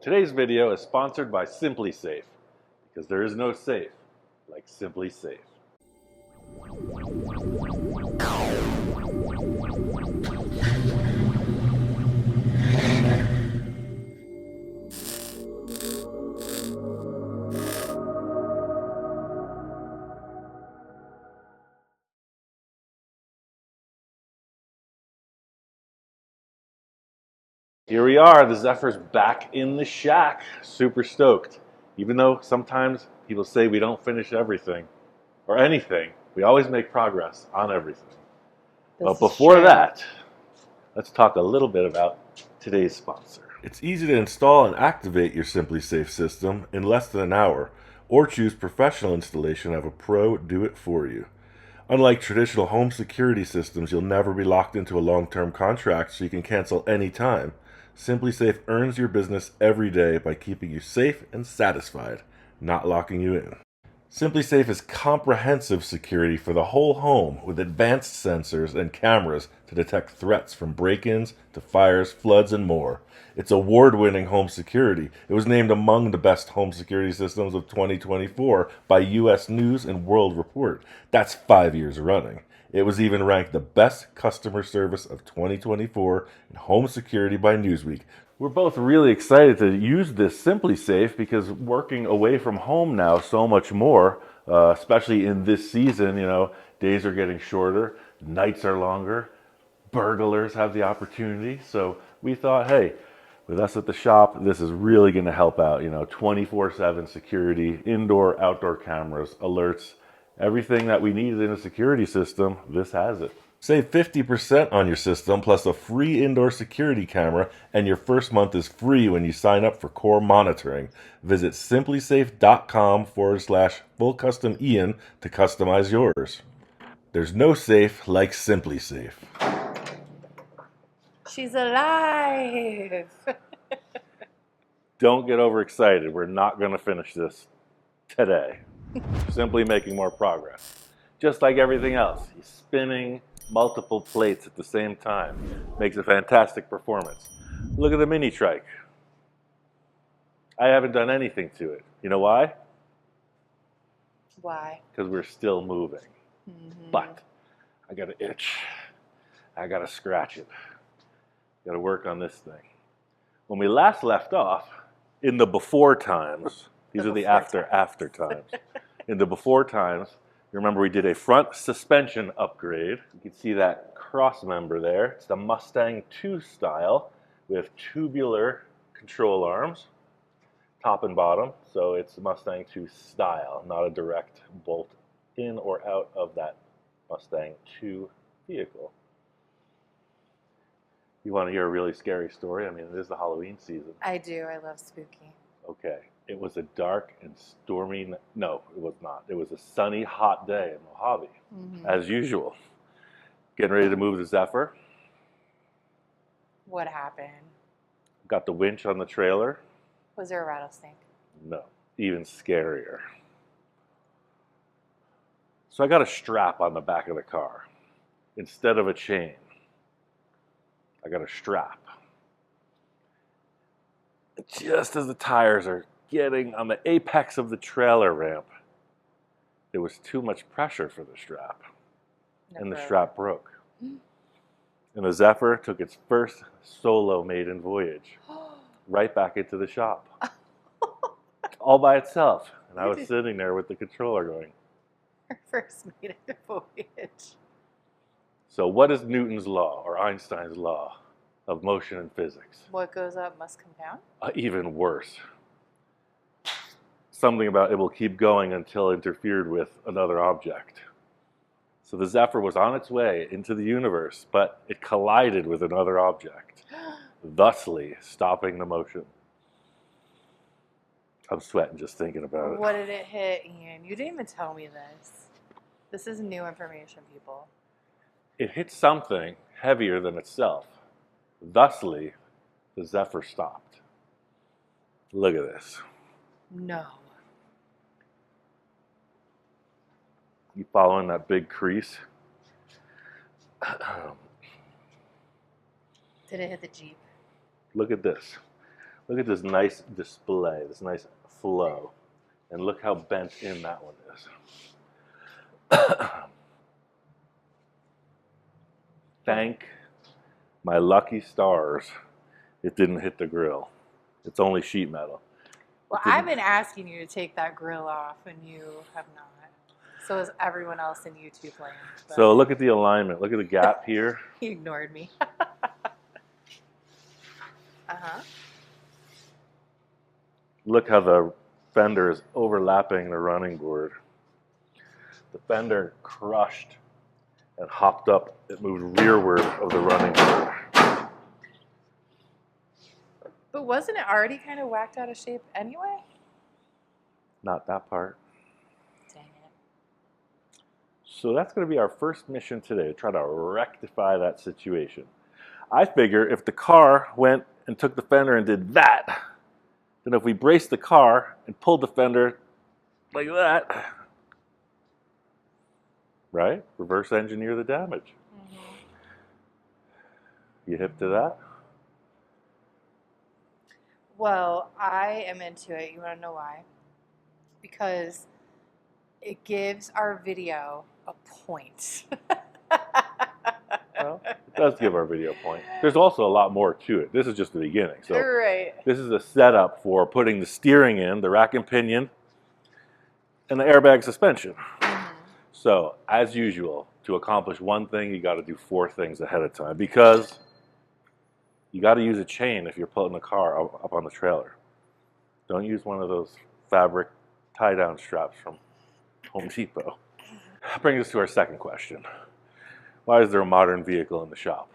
Today's video is sponsored by Simply Safe, because there is no safe like Simply Safe. Here we are, the Zephyr's back in the shack. Super stoked. Even though sometimes people say we don't finish everything or anything, we always make progress on everything. But before that, let's talk a little bit about today's sponsor. It's easy to install and activate your Simply Safe system in less than an hour, or choose professional installation and have a pro do it for you. Unlike traditional home security systems, you'll never be locked into a long-term contract so you can cancel anytime. Simply Safe earns your business every day by keeping you safe and satisfied, not locking you in. Simply Safe is comprehensive security for the whole home with advanced sensors and cameras to detect threats from break-ins to fires, floods, and more. It's award-winning home security. It was named among the best home security systems of 2024 by U.S. News and World Report. That's 5 years running. It was even ranked the best customer service of 2024 in home security by Newsweek. We're both really excited to use this Simply Safe because working away from home now so much more, especially in this season, days are getting shorter, nights are longer, burglars have the opportunity. So we thought, hey, with us at the shop, this is really going to help out. 24/7 security, indoor, outdoor cameras, alerts, everything that we needed in a security system, this has it. Save 50% on your system plus a free indoor security camera, and your first month is free when you sign up for core monitoring. Visit simplysafe.com/full-custom-Ian to customize yours. There's no safe like Simply Safe. She's alive! Don't get overexcited. We're not going to finish this today. Simply making more progress. Just like everything else, he's spinning multiple plates at the same time. Makes a fantastic performance. Look at the mini trike. I haven't done anything to it. You know why? Why? Because we're still moving. But I got to itch. I got to scratch it. Got to work on this thing. When we last left off, in the before times, these are the after times. In the before times, you remember we did a front suspension upgrade. You can see that cross member there. It's the Mustang 2 style with tubular control arms, top and bottom. So it's the Mustang 2 style, not a direct bolt in or out of that Mustang 2 vehicle. You want to hear a really scary story? I mean, it is the Halloween season. I do. I love spooky. Okay. It was a dark and stormy, no, it was not. It was a sunny, hot day in Mojave, as usual. Getting ready to move the Zephyr. What happened? Got the winch on the trailer. Was there a rattlesnake? No, even scarier. So I got a strap on the back of the car. Instead of a chain, I got a strap. Just as the tires are getting on the apex of the trailer ramp, there was too much pressure for the strap, and the strap broke. And the Zephyr took its first solo maiden voyage right back into the shop, all by itself. And I was sitting there with the controller going, Her first maiden voyage. so what is Newton's law, or Einstein's law of motion and physics? What goes up must come down? Even worse. Something about it will keep going until interfered with another object. So the Zephyr was on its way into the universe, but it collided with another object, thusly stopping the motion. I'm sweating just thinking about it. What did it hit, Ian? You didn't even tell me this. This is new information, people. It hit something heavier than itself. Thusly, the Zephyr stopped. Look at this. No. You following that big crease? Did it hit the Jeep? Look at this. Look at this nice display, this nice flow. And look how bent in that one is. Thank my lucky stars it didn't hit the grill. It's only sheet metal. Well, I've been asking you to take that grill off, and you have not. So has everyone else in YouTube land. But So look at the alignment. Look at the gap here. he ignored me. Uh-huh. Look how the fender is overlapping the running board. The fender crushed and hopped up. It moved rearward of the running board. But wasn't it already kind of whacked out of shape anyway? Not that part. Dang it. So that's going to be our first mission today, to try to rectify that situation. I figure if the car went and took the fender and did that, then if we braced the car and pulled the fender like that, right? Reverse engineer the damage. You hip to that? Well, I am into it. You want to know why? Because it gives our video a point. Well, it does give our video a point. There's also a lot more to it. This is just the beginning. So Right. this is a setup for putting the steering in, the rack and pinion, and the airbag suspension. So, as usual, to accomplish one thing, you got to do 4 things ahead of time, because you got to use a chain if you're pulling the car up on the trailer. Don't use one of those fabric tie-down straps from Home Depot. That brings us to our second question. Why is there a modern vehicle in the shop?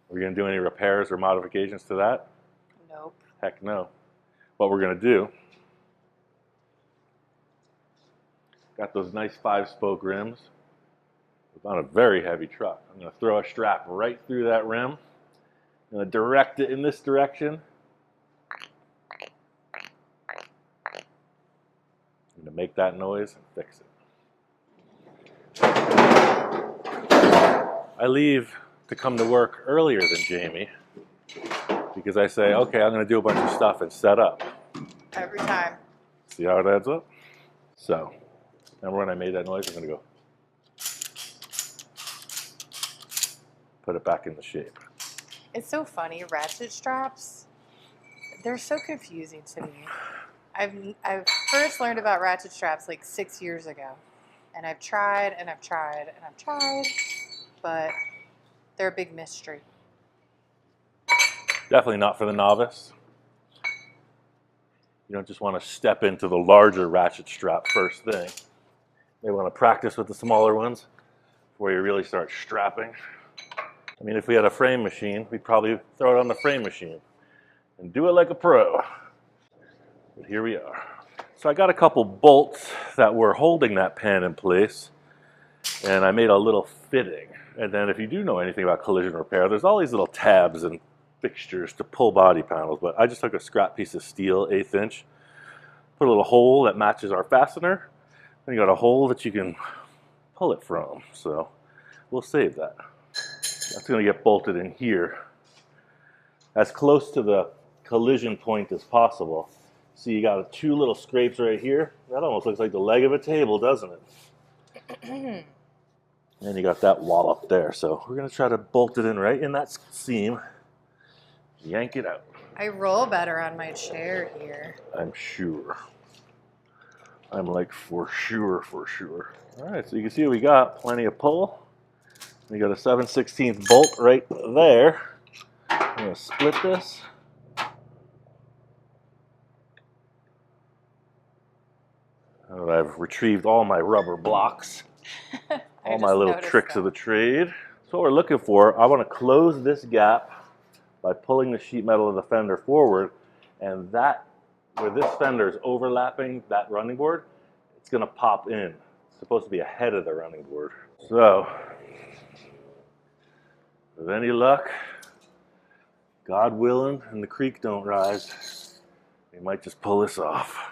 Are we going to do any repairs or modifications to that? Nope. Heck no. What we're going to do, got those nice 5-spoke rims. It's on a very heavy truck. I'm going to throw a strap right through that rim. I'm going to direct it in this direction. I'm going to make that noise and fix it. I leave to come to work earlier than Jamie because I say, okay, I'm going to do a bunch of stuff and set up. Every time. See how it adds up? So, remember when I made that noise? I'm going to go put it back into shape. It's so funny. Ratchet straps, they're so confusing to me. I've first learned about ratchet straps like 6 years ago. And I've tried and I've tried and I've tried, but they're a big mystery. Definitely not for the novice. You don't just want to step into the larger ratchet strap first thing. You want to practice with the smaller ones before you really start strapping. I mean, if we had a frame machine, we'd probably throw it on the frame machine and do it like a pro. But here we are. So I got a couple bolts that were holding that pan in place, and I made a little fitting. And then if you do know anything about collision repair, there's all these little tabs and fixtures to pull body panels, but I just took a scrap piece of steel, 1/8 inch, put a little hole that matches our fastener, and you got a hole that you can pull it from. So we'll save that. That's going to get bolted in here as close to the collision point as possible. See, you got 2 little scrapes right here. That almost looks like the leg of a table, doesn't it? And you got that wall up there. So we're going to try to bolt it in right in that seam. Yank it out. I roll better on my chair here. I'm sure. I'm like, for sure. All right, so you can see we got plenty of pull. We got a 7/16 bolt right there. I'm going to split this. And I've retrieved all my rubber blocks, all my little tricks of the trade. So what we're looking for, I want to close this gap by pulling the sheet metal of the fender forward, and that, where this fender is overlapping that running board, it's going to pop in. It's supposed to be ahead of the running board. So, with any luck, God willing, and the creek don't rise, we might just pull this off.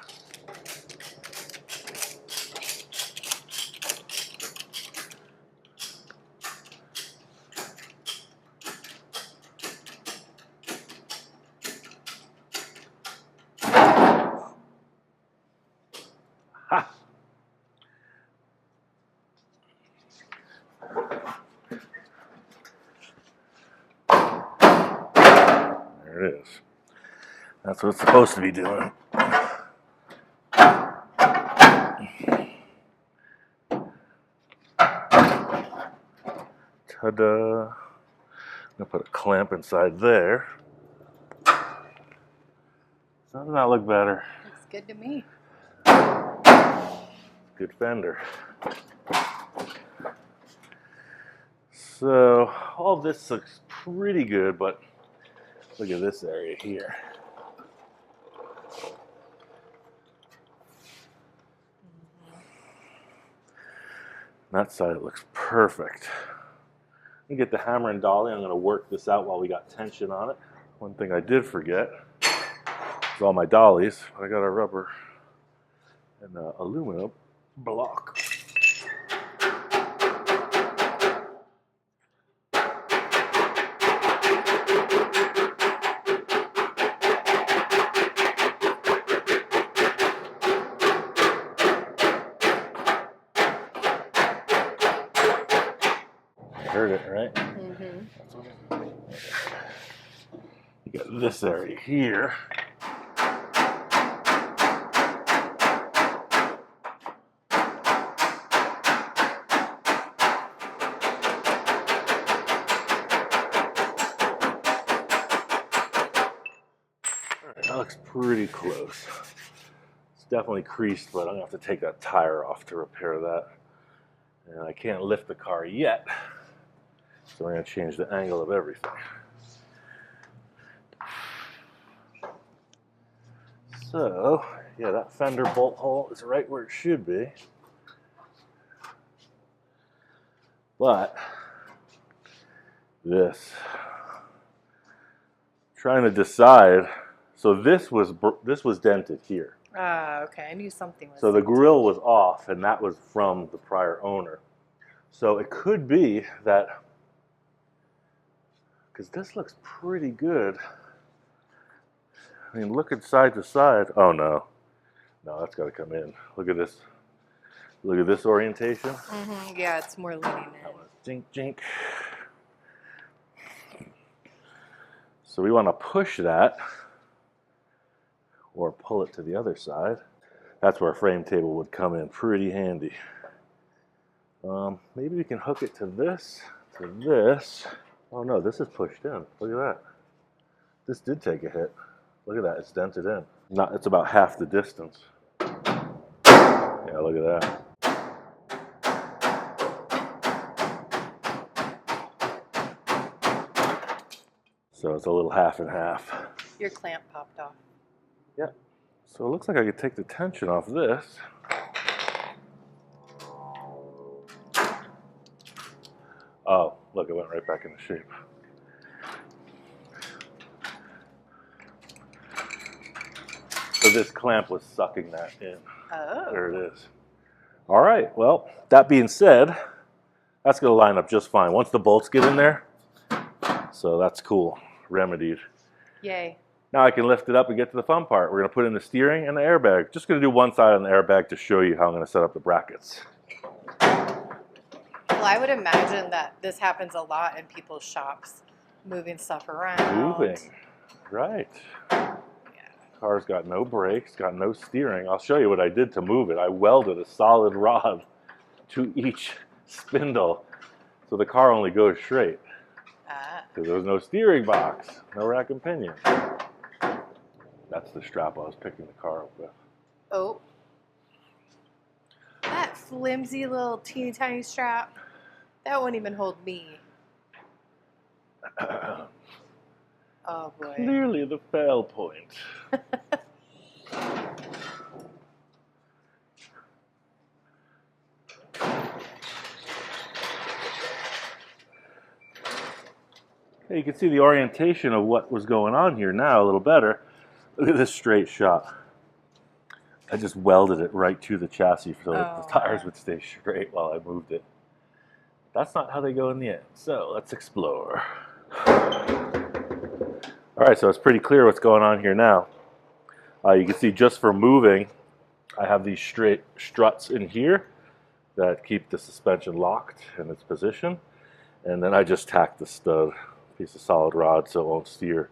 There it is. That's what it's supposed to be doing. Ta-da! I'm gonna put a clamp inside there. Doesn't that look better? Looks good to me. Good fender. So all this looks pretty good, but look at this area here. That side looks perfect. You get the hammer and dolly. I'm going to work this out while we got tension on it. One thing I did forget is all my dollies. I got a rubber and aluminum block. Heard it, right? Mm-hmm. You got this area here. That looks pretty close. It's definitely creased, but I'm gonna have to take that tire off to repair that. And I can't lift the car yet, so I'm gonna change the angle of everything. So, yeah, that fender bolt hole is right where it should be. But this, trying to decide. So this was dented here. Ah, okay. I knew something was. So the grill was off, and that was from the prior owner. So it could be that, because this looks pretty good. I mean, looking side to side. Oh no, no, that's got to come in. Look at this. Look at this orientation. Mm-hmm. Yeah, it's more leaning in. Jink, jink. So we want to push that, or pull it to the other side. That's where a frame table would come in pretty handy. Maybe we can hook it to this, to this. Oh no, this is pushed in. Look at that. This did take a hit. Look at that, it's dented in. It's about half the distance. Yeah, look at that. So it's a little half and half. Your clamp popped off. Yeah. So it looks like I could take the tension off this. Oh, look, it went right back into shape. So this clamp was sucking that in. Oh. There it is. All right, well, that being said, that's gonna line up just fine. Once the bolts get in there, so that's cool, remedied. Yay. Now I can lift it up and get to the fun part. We're gonna put in the steering and the airbag. Just gonna do one side on the airbag to show you how I'm gonna set up the brackets. Well, I would imagine that this happens a lot in people's shops, moving stuff around. Moving, right. Car's got no brakes, got no steering. I'll show you what I did to move it. I welded a solid rod to each spindle, so the car only goes straight. Because there was no steering box, no rack and pinion. That's the strap I was picking the car up with. Oh. That flimsy little teeny tiny strap, that wouldn't even hold me. Oh boy. Clearly the fail point. Okay, you can see the orientation of what was going on here now a little better. Look at this straight shot. I just welded it right to the chassis so that the tires would stay straight while I moved it. That's not how they go in the end. So let's explore. All right, so it's pretty clear what's going on here now. You can see just for moving, I have these straight struts in here that keep the suspension locked in its position. And then I just tacked the stud, piece of solid rod, so it won't steer.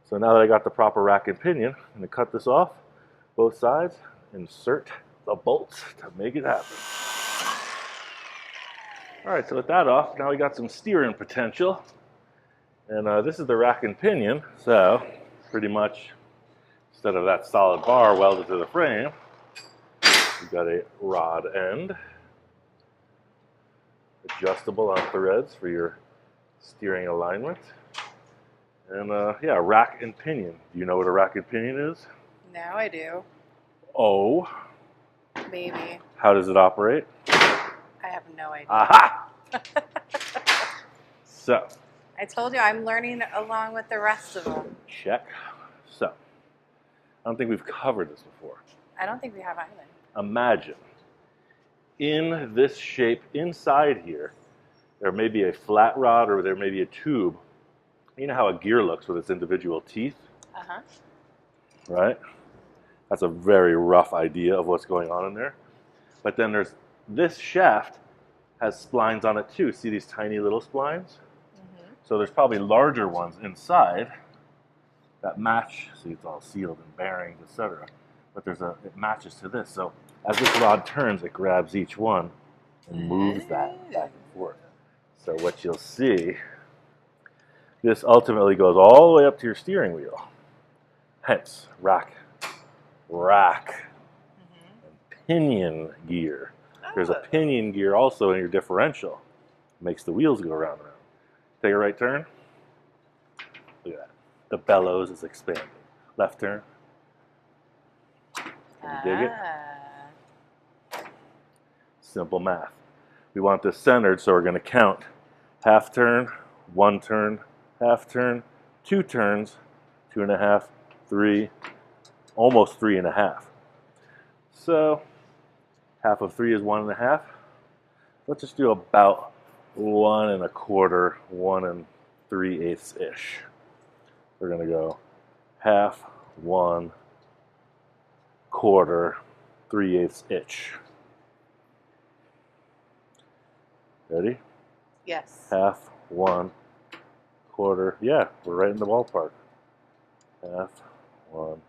So So now that I got the proper rack and pinion, I'm going to cut this off, both sides, insert the bolts to make it happen. All right, so with that off, now we got some steering potential. And this is the rack and pinion, so pretty much instead of that solid bar welded to the frame, we've got a rod end, adjustable on threads for your steering alignment. And yeah, rack and pinion. Do you know what a rack and pinion is? Now I do. Oh. Maybe. How does it operate? I have no idea. Aha! So. I told you I'm learning along with the rest of them. Check. So. I don't think we've covered this before. I don't think we have either. Imagine in this shape inside here, there may be a flat rod or there may be a tube. You know how a gear looks with its individual teeth? Uh-huh. Right? That's a very rough idea of what's going on in there. But then there's this shaft has splines on it too. See these tiny little splines? Mm-hmm. So there's probably larger ones inside that match. See, it's all sealed and bearings, etc. But it matches to this. So as this rod turns, it grabs each one and moves that back and forth. So what you'll see, this ultimately goes all the way up to your steering wheel. Hence, rack, and pinion gear. There's a pinion gear also in your differential. Makes the wheels go round and round. Take a right turn. Look at that. The bellows is expanding. Left turn. Can you dig it? Simple math. We want this centered, so we're going to count half turn, 1 turn, half turn, 2 turns, 2.5, 3, almost 3.5. So half of 3 is 1.5. Let's just do about 1 1/4, 1 3/8 ish. We're going to go half, 1 1/4, 3/8 ish. Ready? Yes. Half, 1 1/4. Yeah, we're right in the ballpark. Half, 1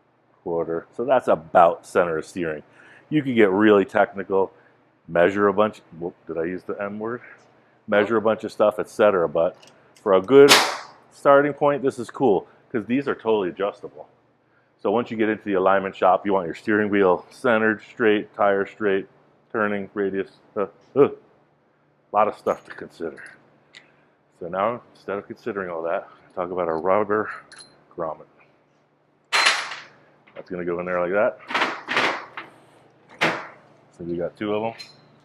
1/4. So that's about center of steering. You could get really technical, measure a bunch. Whoop, did I use the M word? Measure a bunch of stuff, etc. But for a good starting point, this is cool because these are totally adjustable. So once you get into the alignment shop, you want your steering wheel centered, straight, tire straight, turning radius. A lot of stuff to consider. So now, instead of considering all that, talk about a rubber grommet. That's going to go in there like that. So we got 2 of them.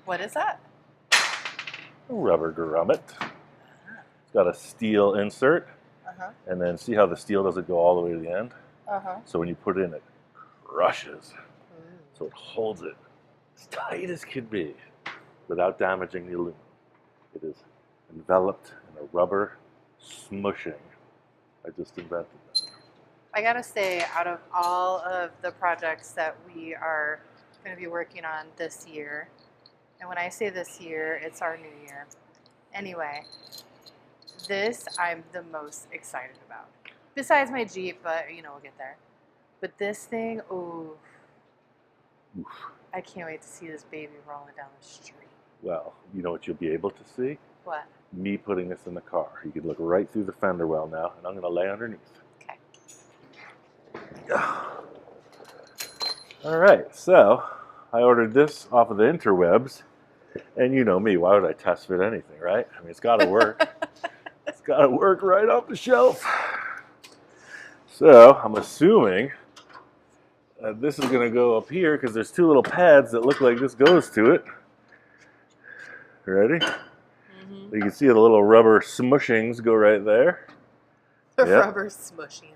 What is that? A rubber grommet. It's got a steel insert. And then see how the steel doesn't go all the way to the end? So when you put it in, it crushes. So it holds it as tight as can be without damaging the aluminum. It is enveloped in a rubber smushing. I just invented that. I gotta say, out of all of the projects that we are going to be working on this year, and when I say this year, it's our new year. Anyway, this I'm the most excited about. Besides my Jeep, but you know, we'll get there. But this thing, ooh, I can't wait to see this baby rolling down the street. Well, you know what you'll be able to see? What? Me putting this in the car. You can look right through the fender well now, and I'm going to lay underneath. Okay. All right, so I ordered this off of the interwebs, and you know me, why would I test fit anything, right? I mean, it's got to work. It's got to work right off the shelf. So I'm assuming this is going to go up here because there's 2 little pads that look like this goes to it. Ready? You can see the little rubber smushings go right there. The rubber smushings.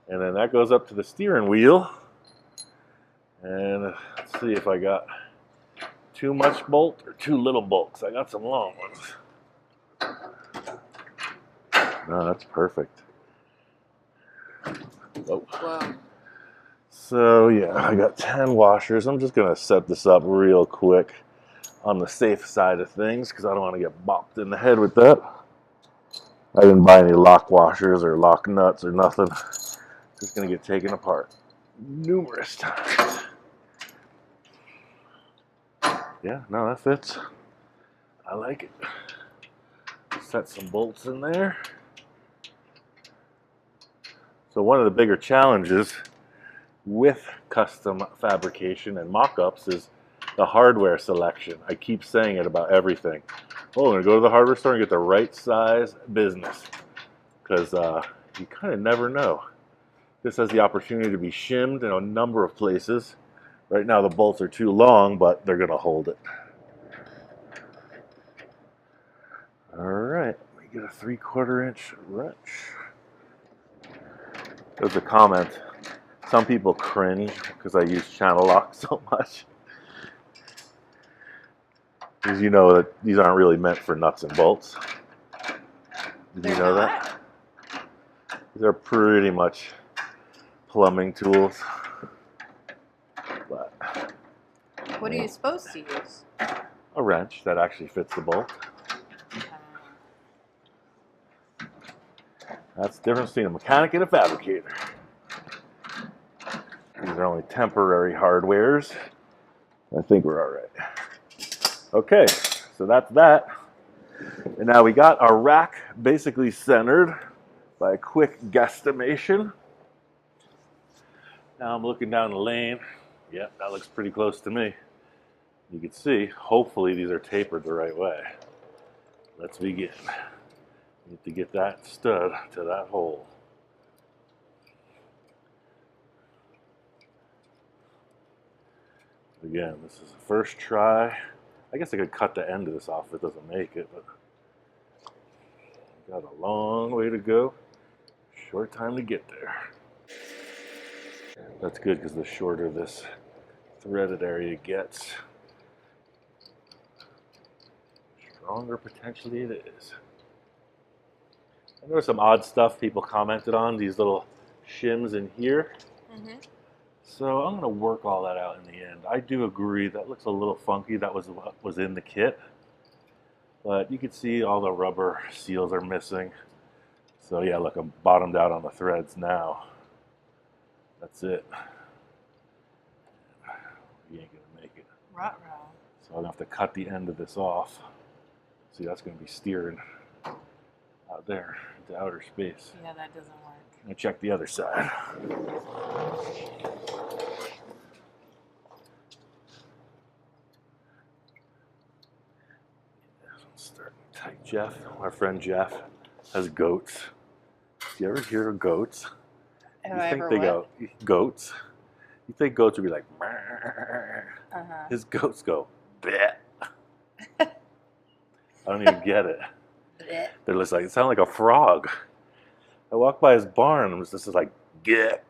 And then that goes up to the steering wheel. And let's see if I got too much bolt or too little bolts. I got some long ones. No, that's perfect. Oh. Whoa. So yeah, I got 10 washers. I'm just going to set this up real quick on the safe side of things because I don't want to get bopped in the head with that. I didn't buy any lock washers or lock nuts or nothing. It's going to get taken apart numerous times. Yeah, no, that fits. I like it. Set some bolts in there. So one of the bigger challenges with custom fabrication and mock-ups is the hardware selection. I keep saying it about everything. Oh, I'm going to go to the hardware store and get the right size business. Because you kind of never know. This has the opportunity to be shimmed in a number of places. Right now the bolts are too long, but they're going to hold it. All right, let me get a 3/4 inch wrench. There's a comment. Some people cringe because I use channel lock so much. Because you know that these aren't really meant for nuts and bolts. Did you know that? These are pretty much plumbing tools. But What are you supposed to use? a wrench that actually fits the bolt. That's the difference between a mechanic and a fabricator. These are only temporary hardwares. I think we're all right. Okay, so that's that. And now we got our rack basically centered by a quick guesstimation. Now I'm looking down the lane. Yep, that looks pretty close to me. You can see, hopefully these are tapered the right way. Let's begin. Need to get that stud to that hole. Again, this is the first try. I guess I could cut the end of this off if it doesn't make it, but got a long way to go. Short time to get there. That's good because the shorter this threaded area gets, stronger potentially it is. And there was some odd stuff people commented on, these little shims in here. So I'm going to work all that out in the end. I do agree that looks a little funky. That was what was in the kit. But you can see all the rubber seals are missing. So yeah, look, I'm bottomed out on the threads now. That's it. You ain't going to make it. Ruh-roh. So I'm going to have to cut the end of this off. See, that's going to be steering out there into outer space. Yeah, that doesn't work. I'm going to check the other side. Start tight. Jeff, our friend Jeff, has goats. Do you ever hear of goats? Have I ever go goats? You think goats would be like, Uh-huh. his goats go, bleh. I don't even get it. They're just like, it sounds like a frog. I walked by his barn and it was just like, get.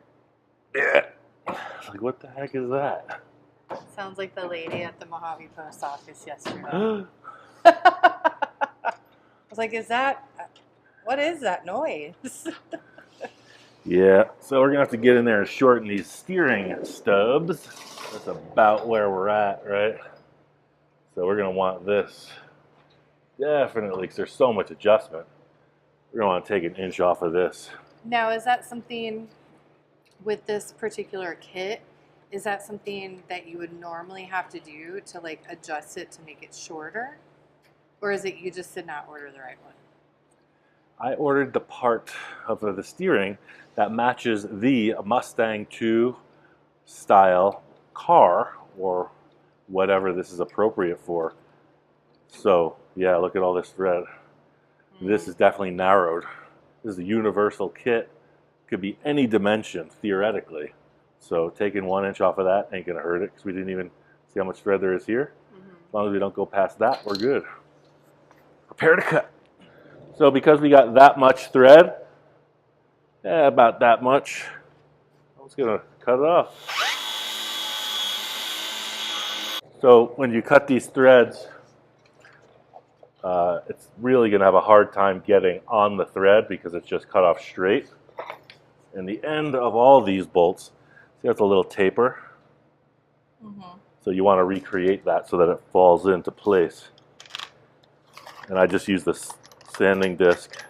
Like, what the heck is that? Sounds like the lady at the Mojave post office yesterday. I was like, what is that noise? Yeah, so we're gonna have to get in there and shorten these steering stubs. That's about where we're at, right? So we're gonna want this definitely, because there's so much adjustment. We're gonna want to take an inch off of this. Now, is that something with this particular kit? Is that something that you would normally have to do to like adjust it to make it shorter? Or is it you just did not order the right one? I ordered the part of the steering that matches the Mustang 2 style car, or whatever this is appropriate for. So yeah, look at all this thread. This is definitely narrowed. This is a universal kit. Could be any dimension theoretically. So taking 1 inch off of that ain't gonna hurt it, because we didn't even see how much thread there is here. As long as we don't go past that, we're good. Prepare to cut. So because we got that much thread, about that much, I'm just gonna cut it off. So when you cut these threads, it's really gonna have a hard time getting on the thread because it's just cut off straight. And the end of all these bolts, see that's a little taper? So you want to recreate that so that it falls into place. And I just use this sanding disc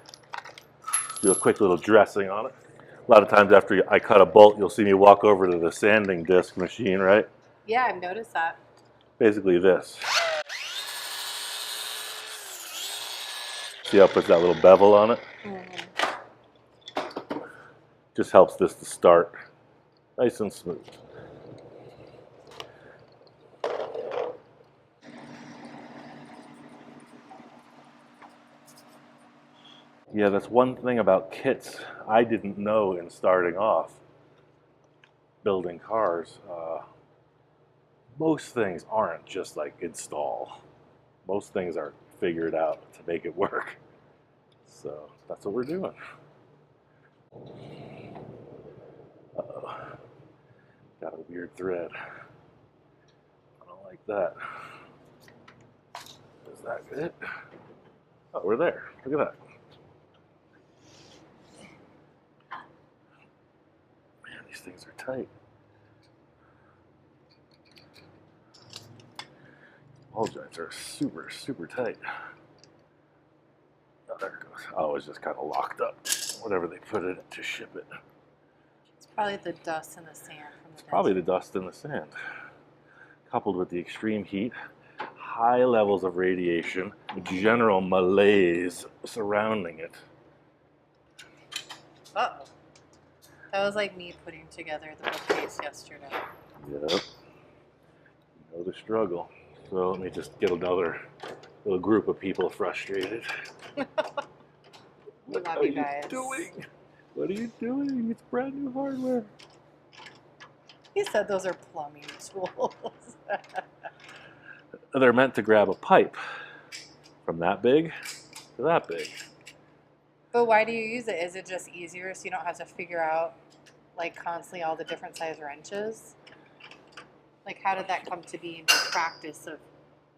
do a quick little dressing on it. A lot of times after I cut a bolt, you'll see me walk over to the sanding disc machine, right? Yeah, I've noticed that. Basically this. See how it puts that little bevel on it? Just helps this to start nice and smooth. Yeah, that's one thing about kits I didn't know in starting off building cars. Most things aren't just like install. Most things are figured out to make it work. So that's what we're doing. Uh-oh. Got a weird thread. I don't like that. Is that good? Oh, we're there. Look at that. Man, these things are tight. Ball joints are super, super tight. Oh, there it goes. Oh, it's just kind of locked up. Whatever they put in it to ship it. It's probably the dust and the sand from the It's probably the dust and the sand, coupled with the extreme heat, high levels of radiation, general malaise surrounding it. Uh-oh. That was like me putting together the bookcase yesterday. Yep. You know the struggle. So let me just get another little group of people frustrated. We love What are you guys. you doing? What are you doing? It's brand new hardware. He said those are plumbing tools. They're meant to grab a pipe from that big to that big. But why do you use it? Is it just easier so you don't have to figure out like constantly all the different size wrenches? Like how did that come to be in your practice of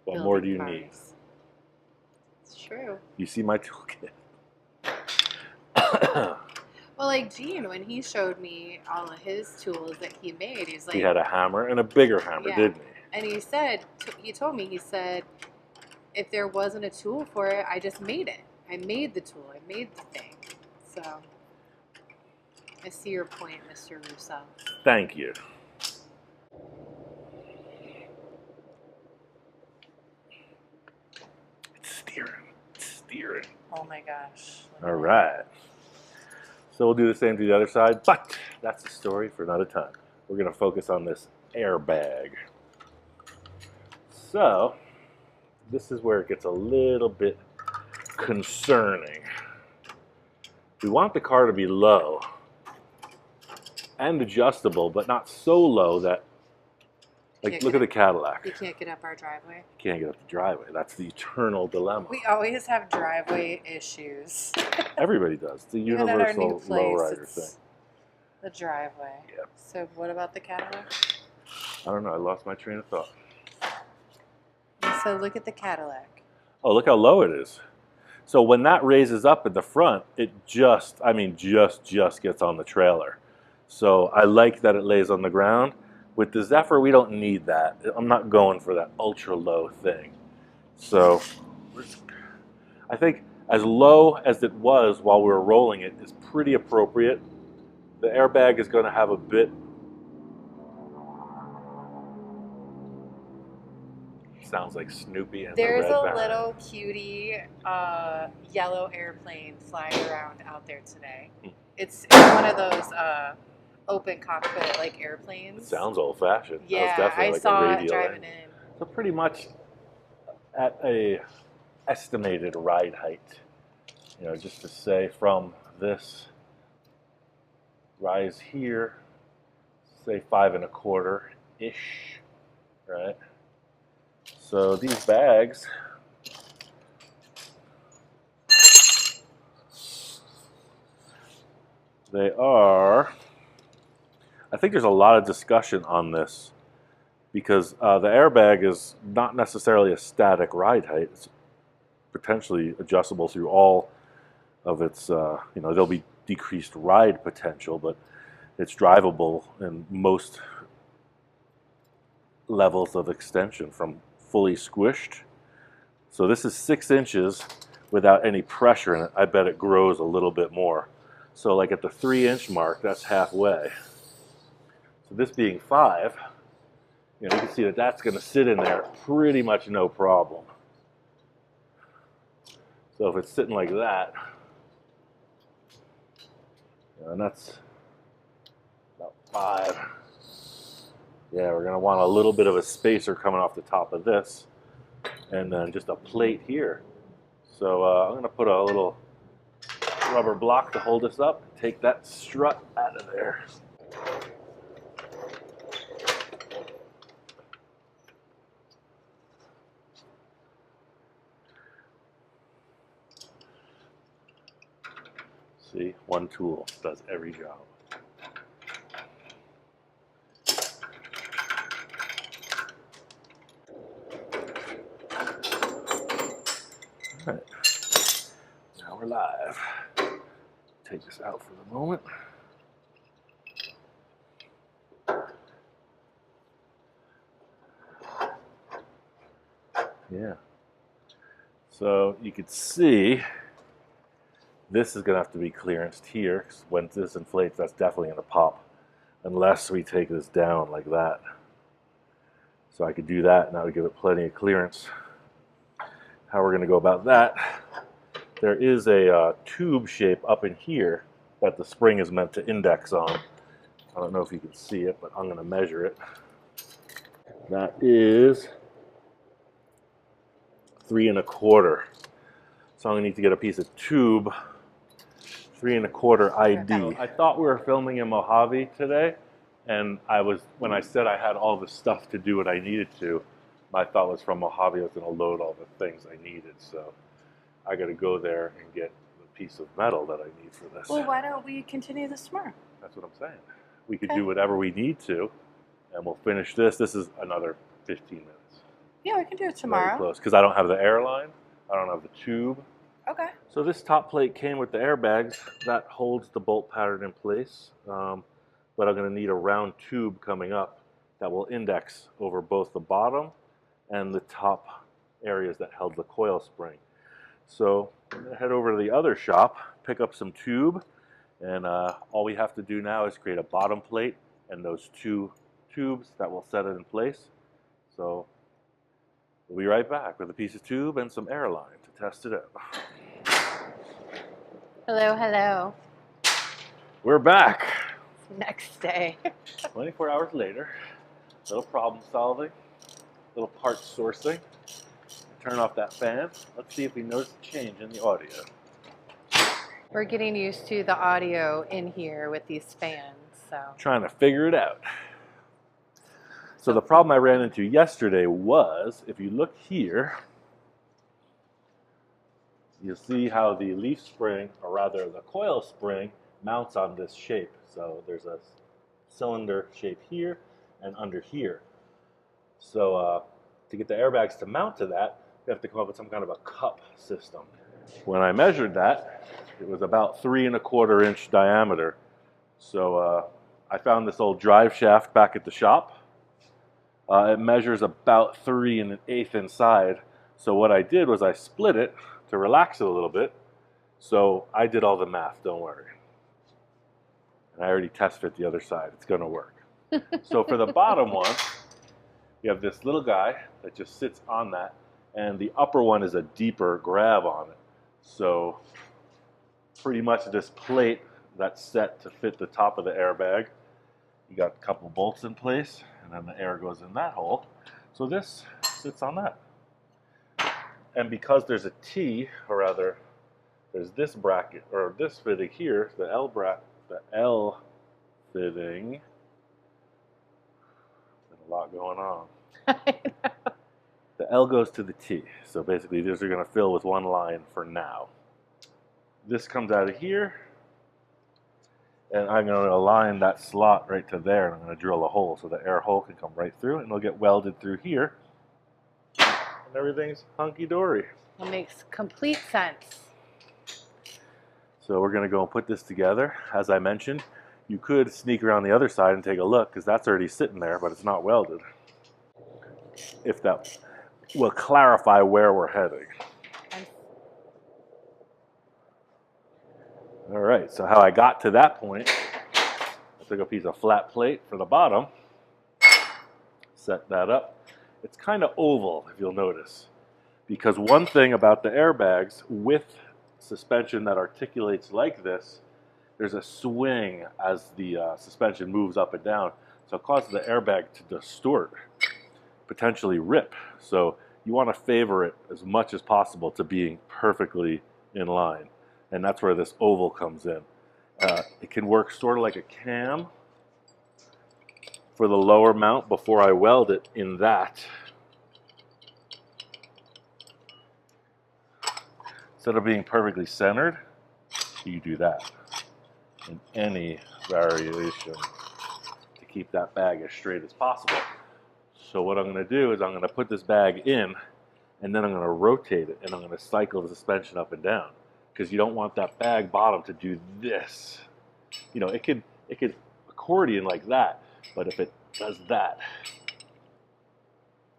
What building more do you cars? need? It's true. You see my toolkit. Well, like Gene, when he showed me all of his tools that he made, he's like, He had a hammer and a bigger hammer, Yeah. didn't he? and he said, he told me, he said, if there wasn't a tool for it, I just made it. I made the tool. I made the thing. So I see your point, Mr. Roussel. Thank you. It's steering. It's steering. Oh my gosh. All right. So we'll do the same to the other side, but that's a story for another time. We're going to focus on this airbag. So this is where it gets a little bit concerning. We want the car to be low and adjustable, but not so low that, like, Can't look get at the Cadillac. You can't get up our driveway. Can't get up the driveway. That's the eternal dilemma. We always have driveway issues. Everybody does. It's a Even at our new universal place, lowrider it's thing. the driveway. Yep. So what about the Cadillac? I don't know. I lost my train of thought. So look at the Cadillac. Oh, look how low it is. So when that raises up in the front, it just gets on the trailer. So I like that it lays on the ground. With the Zephyr, we don't need that. I'm not going for that ultra low thing. So I think as low as it was while we were rolling it is pretty appropriate. The airbag is going to have a bit. Sounds like Snoopy and There's the Red a Baron. little cutie yellow airplane flying around out there today. It's one of those open cockpit like airplanes. It sounds old-fashioned. Yeah, That was definitely I like saw a it radio driving thing. in. So pretty much at a estimated ride height, you know, just to say from this rise here, say 5 1/4-ish, right? So these bags they are, I think there's a lot of discussion on this because the airbag is not necessarily a static ride height. It's potentially adjustable through all of its, you know, there'll be decreased ride potential, but it's drivable in most levels of extension from fully squished. So this is 6 inches without any pressure in it, I bet it grows a little bit more. So like at the 3-inch mark, that's halfway. So this being 5, you know, you can see that that's going to sit in there pretty much no problem. So if it's sitting like that, you know, and that's about 5. Yeah, we're going to want a little bit of a spacer coming off the top of this, and then just a plate here. So I'm going to put a little rubber block to hold this up, take that strut out of there. See, one tool does every job. All right, now we're live. Take this out for the moment. Yeah. So you could see this is going to have to be clearanced here, 'cause when this inflates, that's definitely going to pop, unless we take this down like that. So I could do that, and that would give it plenty of clearance. How we're going to go about that, there is a tube shape up in here that the spring is meant to index on. I don't know if you can see it, but I'm going to measure it. That is 3 1/4. So I'm going to need to get a piece of tube, 3 1/4 ID. I thought we were filming in Mojave today, and when I said I had all the stuff to do what I needed to, my thought was from Mojave I was going to load all the things I needed. So I got to go there and get the piece of metal that I need for this. Well, why don't we continue this tomorrow? That's what I'm saying. We could do whatever we need to, and we'll finish this. This is another 15 minutes. Yeah, we can do it tomorrow. Very close, because I don't have the airline. I don't have the tube. Okay. So this top plate came with the airbags. That holds the bolt pattern in place. But I'm going to need a round tube coming up that will index over both the bottom and the top areas that held the coil spring. So I'm going to head over to the other shop, pick up some tube, and all we have to do now is create a bottom plate and those 2 tubes that will set it in place. So we'll be right back with a piece of tube and some airline to test it out. Hello, hello. We're back. Next day. 24 hours later, little problem solving, little part sourcing. Turn off that fan. Let's see if we notice a change in the audio. We're getting used to the audio in here with these fans, so. Trying to figure it out. So the problem I ran into yesterday was, if you look here, you'll see how the leaf spring, or rather the coil spring, mounts on this shape. So there's a cylinder shape here and under here. So to get the airbags to mount to that, you have to come up with some kind of a cup system. When I measured that, it was about 3 1/4 inch diameter. So I found this old drive shaft back at the shop. It measures about 3 1/8 inside. So what I did was I split it to relax it a little bit. So I did all the math, don't worry. And I already test fit the other side. It's going to work. So for the bottom one, you have this little guy that just sits on that, and the upper one is a deeper grab on it. So pretty much this plate that's set to fit the top of the airbag. You got a couple bolts in place, and then the air goes in that hole. So this sits on that. And because there's a T, or rather, there's this bracket, or this fitting here, the L fitting. There's a lot going on. The L goes to the T. So basically, these are going to fill with one line for now. This comes out of here, and I'm going to align that slot right to there, and I'm going to drill a hole so the air hole can come right through, and it'll get welded through here, and everything's hunky-dory. It makes complete sense. So we're going to go and put this together. As I mentioned, you could sneak around the other side and take a look, because that's already sitting there, but it's not welded. If that will clarify where we're heading. All right, so how I got to that point, I took a piece of flat plate for the bottom, set that up. It's kind of oval, if you'll notice, because one thing about the airbags with suspension that articulates like this, there's a swing as the suspension moves up and down, so it causes the airbag to distort, potentially rip. So you want to favor it as much as possible to being perfectly in line, and that's where this oval comes in. It can work sort of like a cam for the lower mount before I weld it in that. Instead of being perfectly centered, you do that in any variation to keep that bag as straight as possible. So what I'm going to do is I'm going to put this bag in, and then I'm going to rotate it, and I'm going to cycle the suspension up and down, because you don't want that bag bottom to do this. You know, it could accordion like that, but if it does that,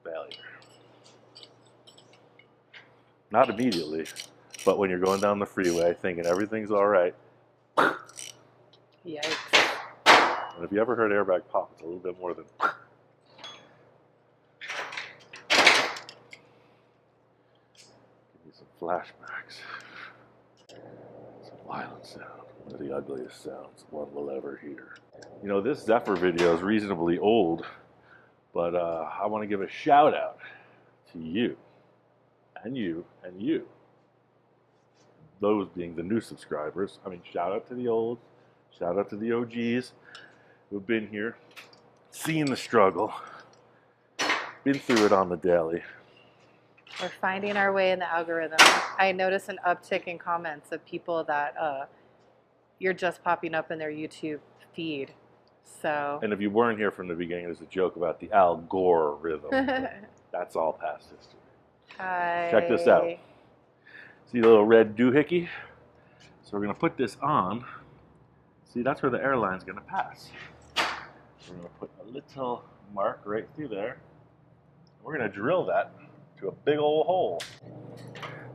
failure. Not immediately, but when you're going down the freeway thinking everything's all right. Yikes. And if you ever heard airbag pop, it's a little bit more than. Give me some flashbacks. Some violent sound. One of the ugliest sounds one will ever hear. You know, this Zephyr video is reasonably old, but I want to give a shout out to you, and you, and you. Those being the new subscribers. I mean, shout out to the old, shout out to the OGs who've been here, seen the struggle, been through it on the daily. We're finding our way in the algorithm. I noticed an uptick in comments of people that you're just popping up in their YouTube feed. So. And if you weren't here from the beginning, there's a joke about the Al Gore rhythm. That's all past history. Hi. Check this out. See the little red doohickey? So we're going to put this on. See, that's where the airline's going to pass. We're going to put a little mark right through there. We're going to drill that to a big old hole.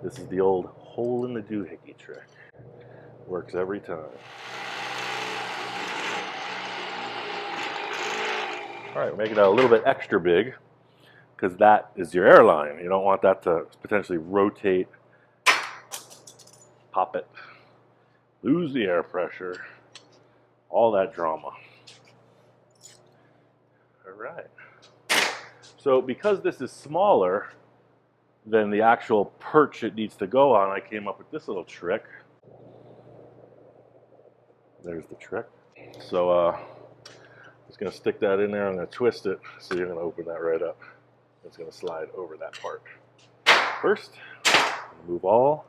This is the old hole in the doohickey trick. Works every time. All right, we're making that a little bit extra big because that is your airline. You don't want that to potentially rotate, pop it, lose the air pressure, all that drama. All right. So because this is smaller than the actual perch it needs to go on, I came up with this little trick. There's the trick. So I'm just going to stick that in there. I'm going to twist it, so you're going to open that right up. It's going to slide over that part. First, remove all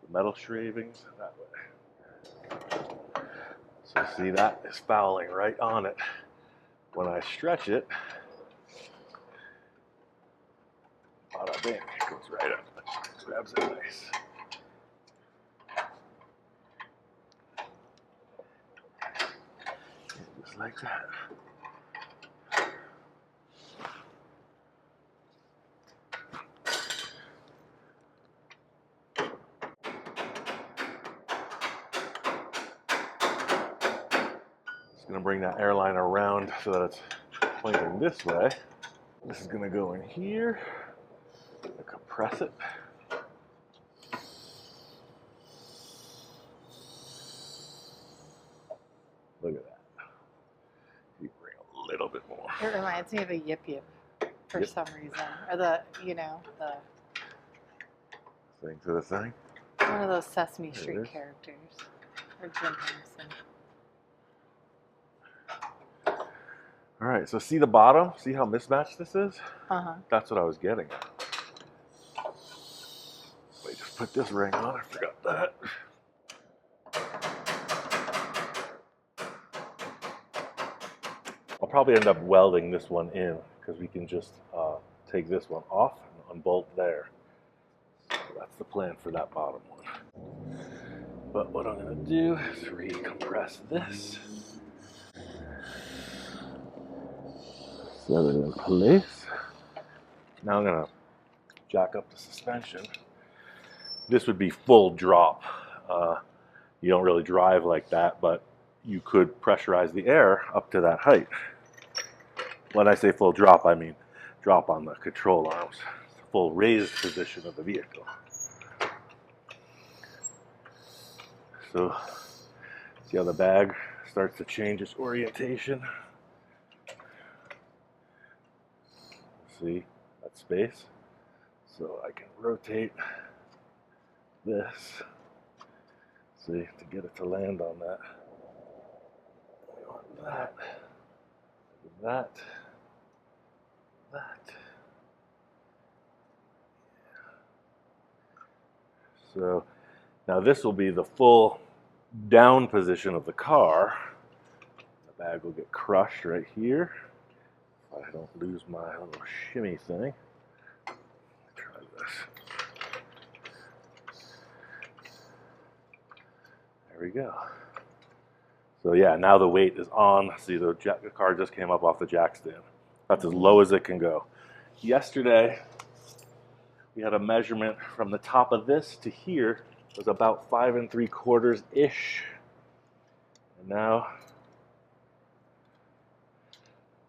the metal shavings that way. So see, that is fouling right on it. When I stretch it, bada bing, it goes right up. Grabs it nice. Just like that. Just going to bring that airline around so that it's pointing this way. This is going to go in here. Compress it. Look at that. You bring a little bit more. It reminds me of a Yip Yip for Yip. some reason. Or the, you know, the Thing to the thing. one of those Sesame There it Street is. characters. Or Jim Henson. All right, so see the bottom? See how mismatched this is? Uh-huh. That's what I was getting at. Wait, just put this ring on. I forgot that. I'll probably end up welding this one in because we can just take this one off and unbolt there. So that's the plan for that bottom one. But what I'm going to do is recompress this. Set it in place. Now I'm going to jack up the suspension. This would be full drop. You don't really drive like that, but you could pressurize the air up to that height. When I say full drop, I mean drop on the control arms, full raised position of the vehicle. So see how the bag starts to change its orientation? See that space? So I can rotate this, see, to get it to land on that. We want that, that, that. So now this will be the full down position of the car. The bag will get crushed right here. If I don't lose my little shimmy thing. Try this. There we go. So yeah, now the weight is on. See, the car just came up off the jack stand. That's as low as it can go. Yesterday, we had a measurement from the top of this to here. It was about 5 3/4-ish. And now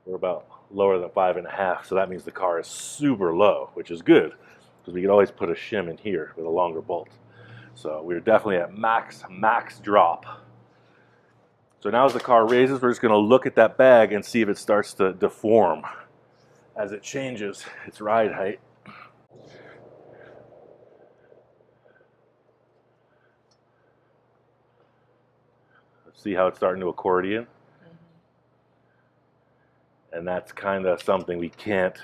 we're about lower than 5 1/2. So that means the car is super low, which is good because we can always put a shim in here with a longer bolt. So we're definitely at max drop. So now as the car raises, we're just going to look at that bag and see if it starts to deform as it changes its ride height. See how it's starting to accordion? And that's kind of something we can't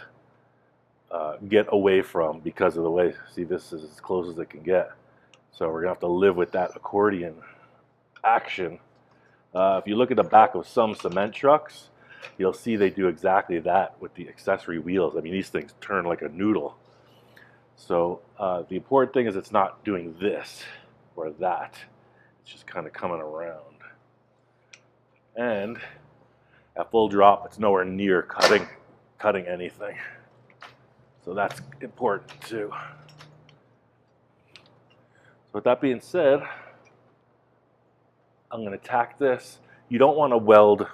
get away from because of the way, see, this is as close as it can get. So we're going to have to live with that accordion action. If you look at the back of some cement trucks, you'll see they do exactly that with the accessory wheels. I mean, these things turn like a noodle. So the important thing is it's not doing this or that. It's just kind of coming around. And at full drop, it's nowhere near cutting anything. So that's important too. So with that being said, I'm going to tack this. You don't want to weld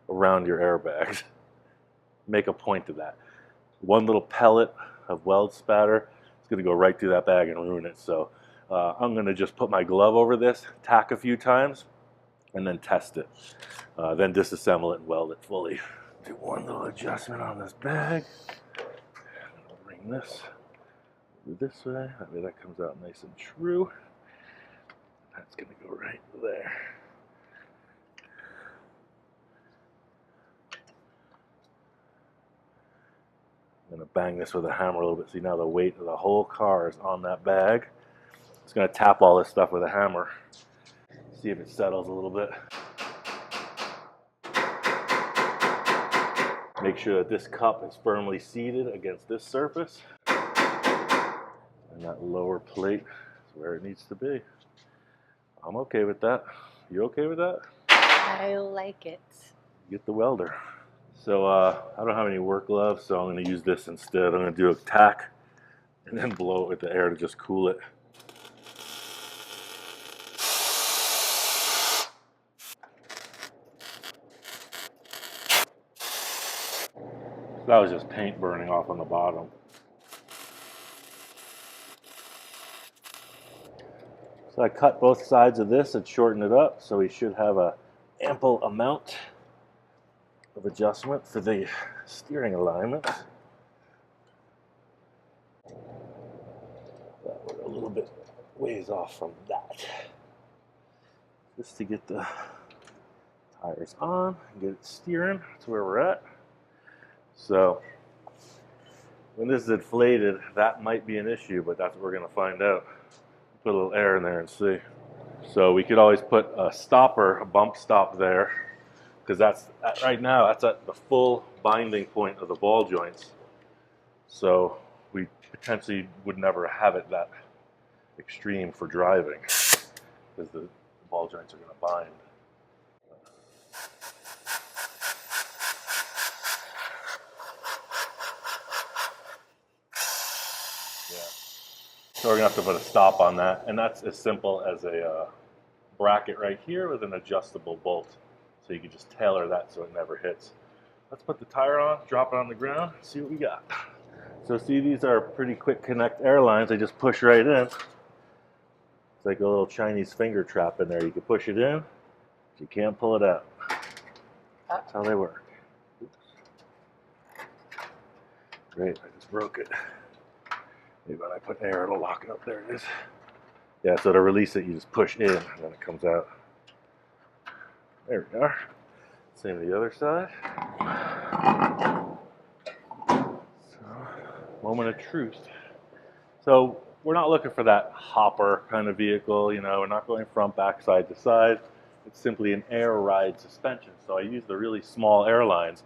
around your airbags. Make a point of that. One little pellet of weld spatter is going to go right through that bag and ruin it. So I'm going to just put my glove over this, tack a few times, and then test it. Then disassemble it and weld it fully. Do one little adjustment on this bag. Bring this this way. That way that comes out nice and true. That's going to go right there. I'm going to bang this with a hammer a little bit. See, now the weight of the whole car is on that bag. It's going to tap all this stuff with a hammer. See if it settles a little bit. Make sure that this cup is firmly seated against this surface. And that lower plate is where it needs to be. I'm okay with that. You okay with that? I like it. Get the welder. So I don't have any work gloves, so I'm going to use this instead. I'm going to do a tack and then blow it with the air to just cool it. So that was just paint burning off on the bottom. So I cut both sides of this and shortened it up, so we should have an ample amount of adjustment for the steering alignment. That we're a little bit ways off from that. Just to get the tires on and get it steering. That's where we're at. So when this is inflated, that might be an issue, but that's what we're going to find out. Put a little air in there and see. So we could always put a stopper, a bump stop there, because that's right now that's at the full binding point of the ball joints. So we potentially would never have it that extreme for driving, because the ball joints are going to bind. Yeah. So we're going to have to put a stop on that, and that's as simple as a bracket right here with an adjustable bolt. So you can just tailor that so it never hits. Let's put the tire on, drop it on the ground, see what we got. So see, these are pretty quick connect air lines. They just push right in. It's like a little Chinese finger trap in there. You can push it in, but you can't pull it out. That's how they work. Oops. Great, I just broke it. Maybe when I put air, it'll lock it up. There it is. Yeah, so to release it, you just push in, and then it comes out. There we are. Same to the other side. So, moment of truth. So we're not looking for that hopper kind of vehicle, you know, we're not going front, back, side to side. It's simply an air ride suspension. So I use the really small airlines.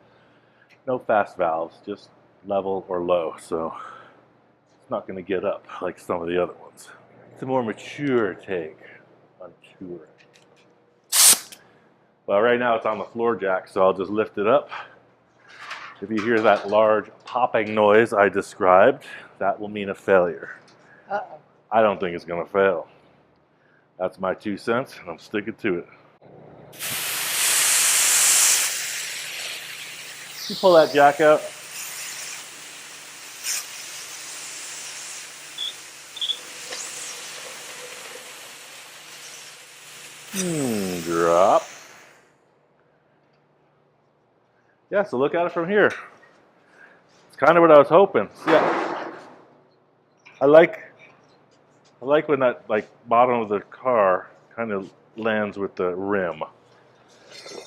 No fast valves, just level or low. So it's not going to get up like some of the other ones. It's a more mature take on touring. Well, right now it's on the floor jack, so I'll just lift it up. If you hear that large popping noise I described, that will mean a failure. Uh-oh. I don't think it's going to fail. That's my 2 cents, and I'm sticking to it. You pull that jack out. Drop. Yeah, so look at it from here. It's kind of what I was hoping. Yeah, I like when that bottom of the car kind of lands with the rim.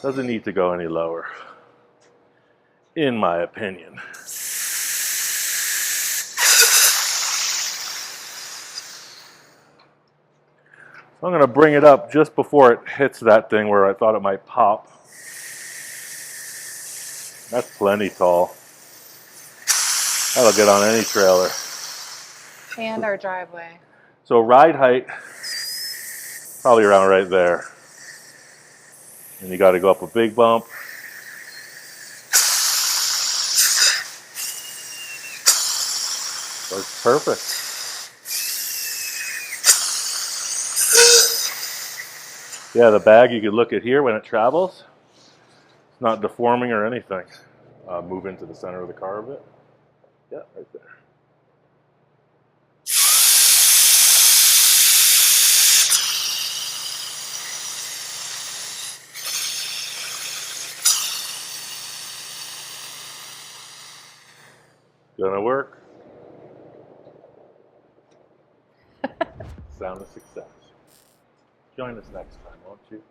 Doesn't need to go any lower, in my opinion. So I'm going to bring it up just before it hits that thing where I thought it might pop. That's plenty tall. That'll get on any trailer. And our driveway. So ride height, probably around right there. And you got to go up a big bump. Works perfect. Yeah, the bag, you can look at here when it travels. It's not deforming or anything. Move into the center of the car a bit. Yeah, right there. Gonna work. Sound of success. Join us next time, won't you?